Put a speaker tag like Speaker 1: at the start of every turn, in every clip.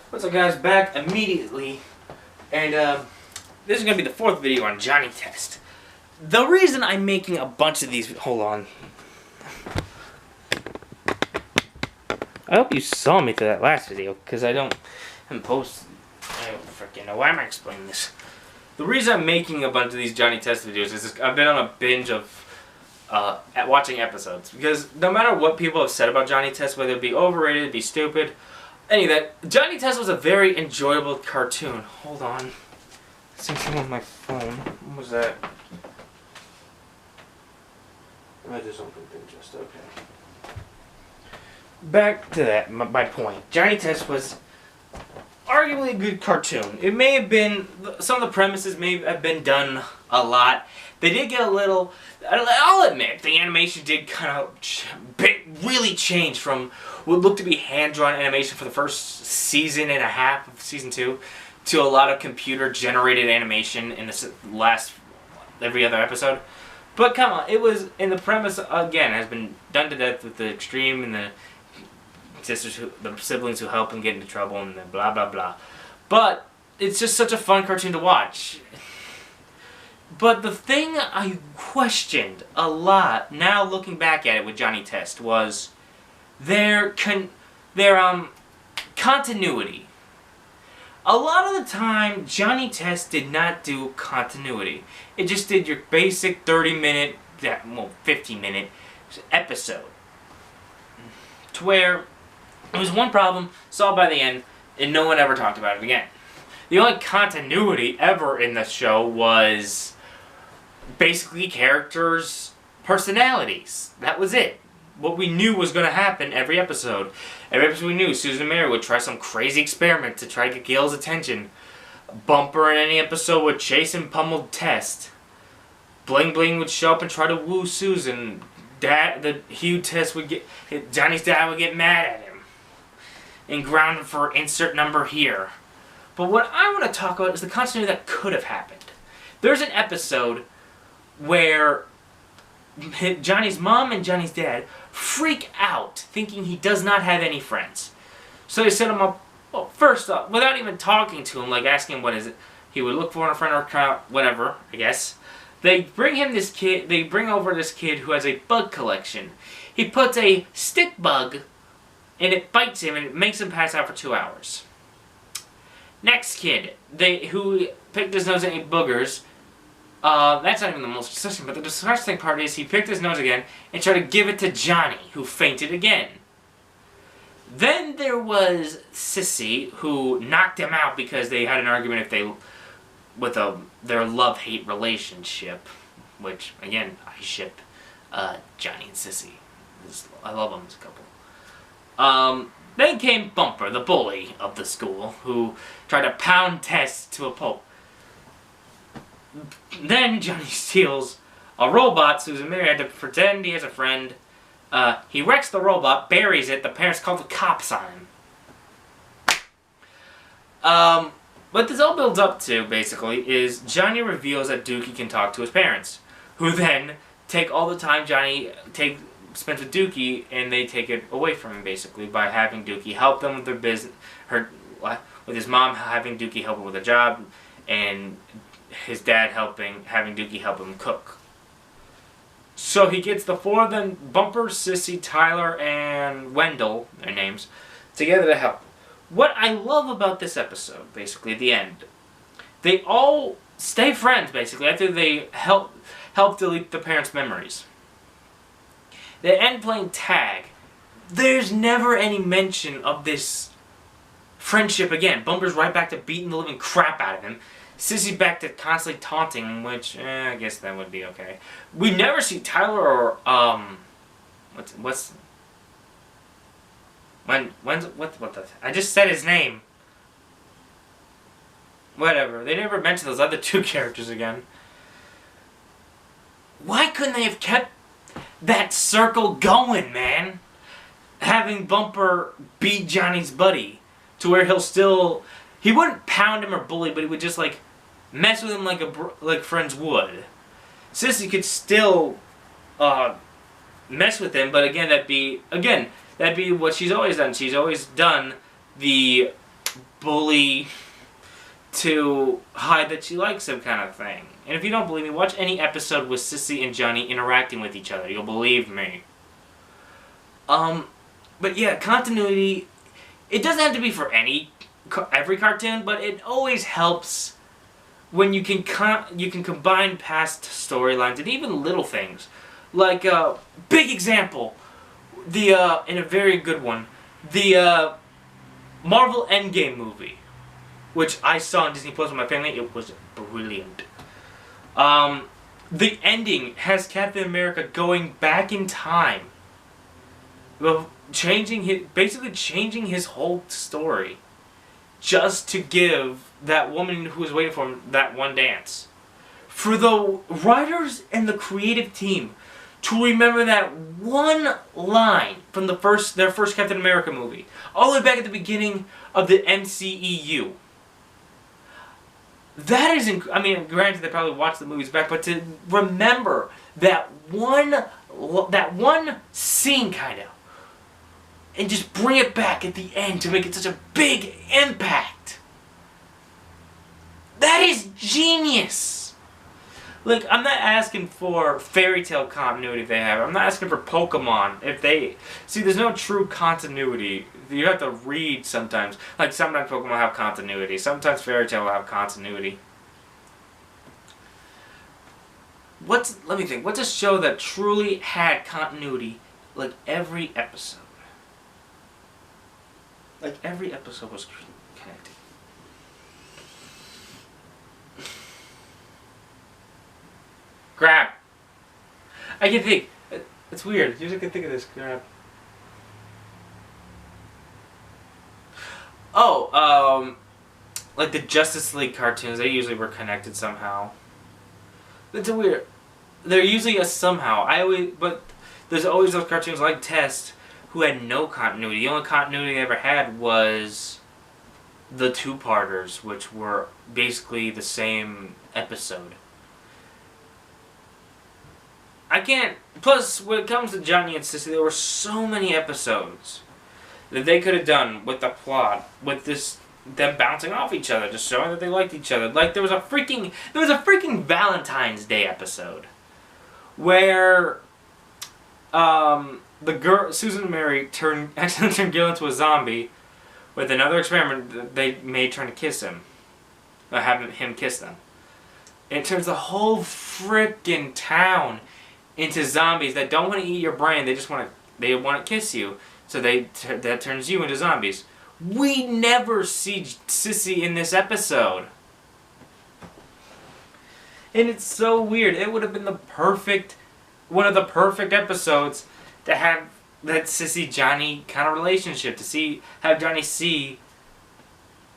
Speaker 1: What's up, guys? Back immediately, and this is gonna be the fourth video on Johnny Test. The reason I'm making a bunch of these, hold on. I hope you saw me through that last video, because I don't post. I don't freaking know. Why am I explaining this? The reason I'm making a bunch of these Johnny Test videos is I've been on a binge of watching episodes, because no matter what people have said about Johnny Test, whether it be overrated, be stupid, any of that, Johnny Test was a very enjoyable cartoon. Hold on. I see something on my phone. What was that? I just opened Pinterest. Okay. Back to that, my point. Johnny Test was arguably a good cartoon. It may have been, some of the premises may have been done a lot. They did get a little, I'll admit, the animation did kind of really change from what looked to be hand-drawn animation for the first season and a half of season 2 to a lot of computer-generated animation in the last, every other episode. But come on, it was, in the premise, again, has been done to death with the extreme and the siblings who help him get into trouble and the blah blah blah. But it's just such a fun cartoon to watch. But the thing I questioned a lot, now looking back at it with Johnny Test, was their continuity. A lot of the time, Johnny Test did not do continuity. It just did your basic 30-minute, well, 15-minute episode. To where it was one problem, solved by the end, and no one ever talked about it again. The only continuity ever in the show was basically characters' personalities. That was it. What we knew was going to happen every episode. Every episode we knew Susan and Mary would try some crazy experiment to try to get Gail's attention. Bumper in any episode would chase and pummel Test. Bling Bling would show up and try to woo Susan. Hugh Test would get, Johnny's dad would get mad at him and ground him for insert number here. But what I want to talk about is the continuity that could have happened. There's an episode where Johnny's mom and Johnny's dad freak out, thinking he does not have any friends. So they set him up, well, first off, without even talking to him, like asking him what is it he would look for in a friend or whatever, I guess. They bring over this kid who has a bug collection. He puts a stick bug, and it bites him, and it makes him pass out for 2 hours. Next kid, who picked his nose and ate boogers. That's not even the most disgusting, but the disgusting part is he picked his nose again and tried to give it to Johnny, who fainted again. Then there was Sissy, who knocked him out because they had an argument with their love-hate relationship, which, again, I ship Johnny and Sissy. I love them as a couple. Then came Bumper, the bully of the school, who tried to pound Test to a pulp. Then Johnny steals a robot. Susan Mary had to pretend he has a friend. He wrecks the robot, buries it. The parents call the cops on him. What this all builds up to, basically, is Johnny reveals that Dookie can talk to his parents, who then take all the time Johnny spends with Dookie, and they take it away from him, basically, by having Dookie help them with their business, with his mom having Dookie help him with a job, and his dad having Dookie help him cook. So he gets the four of them, Bumper, Sissy, Tyler, and Wendell, their names, together to help. What I love about this episode, basically, at the end, they all stay friends, basically, after they help delete the parents' memories. They end playing tag. There's never any mention of this friendship again. Bumper's right back to beating the living crap out of him. Sissy's back to constantly taunting him, which, I guess that would be okay. We never see Tyler or, I just said his name. Whatever. They never mentioned those other two characters again. Why couldn't they have kept that circle going, man? Having Bumper beat Johnny's buddy to where he wouldn't pound him or bully, but he would just like mess with him like friends would. Sissy could still mess with him, but again that'd be what she's always done. She's always done the bully to hide that she likes him kind of thing. And if you don't believe me, watch any episode with Sissy and Johnny interacting with each other. You'll believe me. But yeah, continuity, it doesn't have to be for every cartoon, but it always helps when you can combine past storylines and even little things. Like, big example, and a very good one, the Marvel Endgame movie, which I saw on Disney Plus with my family. It was brilliant. The ending has Captain America going back in time, basically changing his whole story, just to give that woman who was waiting for him that one dance. For the writers and the creative team to remember that one line from their first Captain America movie, all the way back at the beginning of the MCEU. That is, I mean, granted they probably watched the movies back, but to remember that one scene, kind of, and just bring it back at the end to make it such a big impact. That is genius. Like, I'm not asking for fairy tale continuity if they have. I'm not asking for Pokemon if they... See, there's no true continuity. You have to read sometimes. Like, sometimes Pokemon have continuity. Sometimes fairy tale will have continuity. Let me think. What's a show that truly had continuity, like, every episode? Like, every episode was connected. Grab. I can think. It's weird. Usually I can think of this. Grab. Oh, like the Justice League cartoons, they usually were connected somehow. It's weird. They're usually a somehow. But there's always those cartoons like Test who had no continuity. The only continuity they ever had was the two-parters, which were basically the same episode. Plus, when it comes to Johnny and Sissy, there were so many episodes that they could have done with the plot, with them bouncing off each other, just showing that they liked each other. Like, there was a freaking Valentine's Day episode where the girl, Susan and Mary, accidentally turned Gil into a zombie with another experiment that they made trying to kiss him. Having him kiss them. It turns the whole freaking town into zombies that don't want to eat your brain. They just want to kiss you. So that turns you into zombies. We never see Sissy in this episode. And it's so weird. It would have been one of the perfect episodes to have that Sissy-Johnny kind of relationship. Have Johnny see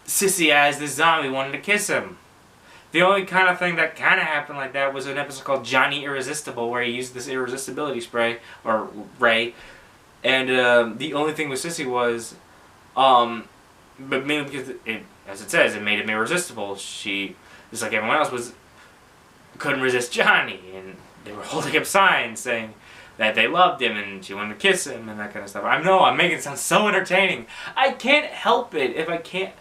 Speaker 1: Sissy as the zombie wanting to kiss him. The only kind of thing that kind of happened like that was an episode called Johnny Irresistible, where he used this irresistibility spray, or ray. And the only thing with Sissy was, but mainly because, as it says, it made him irresistible. She, just like everyone else, couldn't resist Johnny. And they were holding up signs saying that they loved him and she wanted to kiss him and that kind of stuff. I know, I'm making it sound so entertaining. I can't help it if I can't.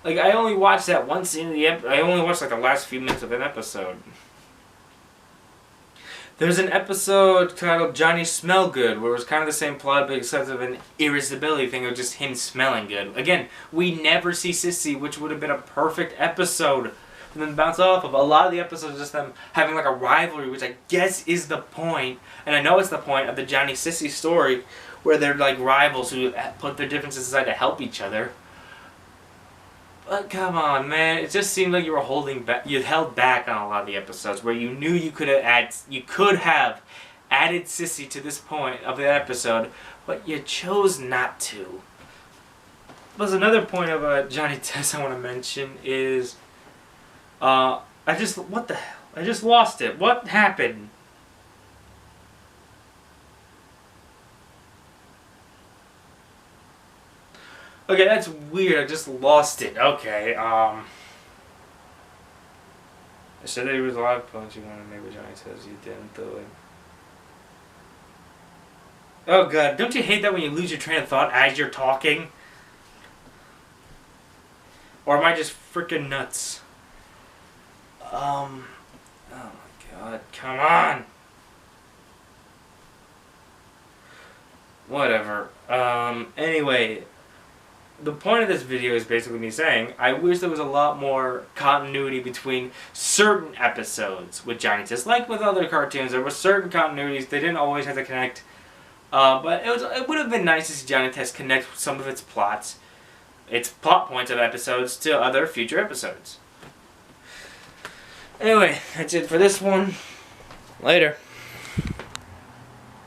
Speaker 1: Like, I only watched that one scene of the episode. I only watched, like, the last few minutes of an episode. There's an episode titled Johnny Smell Good, where it was kind of the same plot, but except of an irresistibility thing of just him smelling good. Again, we never see Sissy, which would have been a perfect episode for them to bounce off of. A lot of the episodes are just them having, like, a rivalry, which I guess is the point, and I know it's the point of the Johnny Sissy story, where they're, like, rivals who put their differences aside to help each other. But come on, man! It just seemed like you were holding back. You held back on a lot of the episodes where you knew you could have added Sissy to this point of the episode, but you chose not to. Plus, another point of Johnny Test I want to mention is, what the hell? I just lost it. What happened? Okay, that's weird. I just lost it. Okay, I said there was a lot of points you wanted to make, but Johnny says you didn't do it. Oh god, don't you hate that when you lose your train of thought as you're talking? Or am I just freaking nuts? Oh my god, come on! Whatever. Anyway, the point of this video is basically me saying, I wish there was a lot more continuity between certain episodes with Johnny Test. Like with other cartoons, there were certain continuities, they didn't always have to connect. But it would have been nice to see Johnny Test connect some of its plot points of episodes to other future episodes. Anyway, that's it for this one. Later.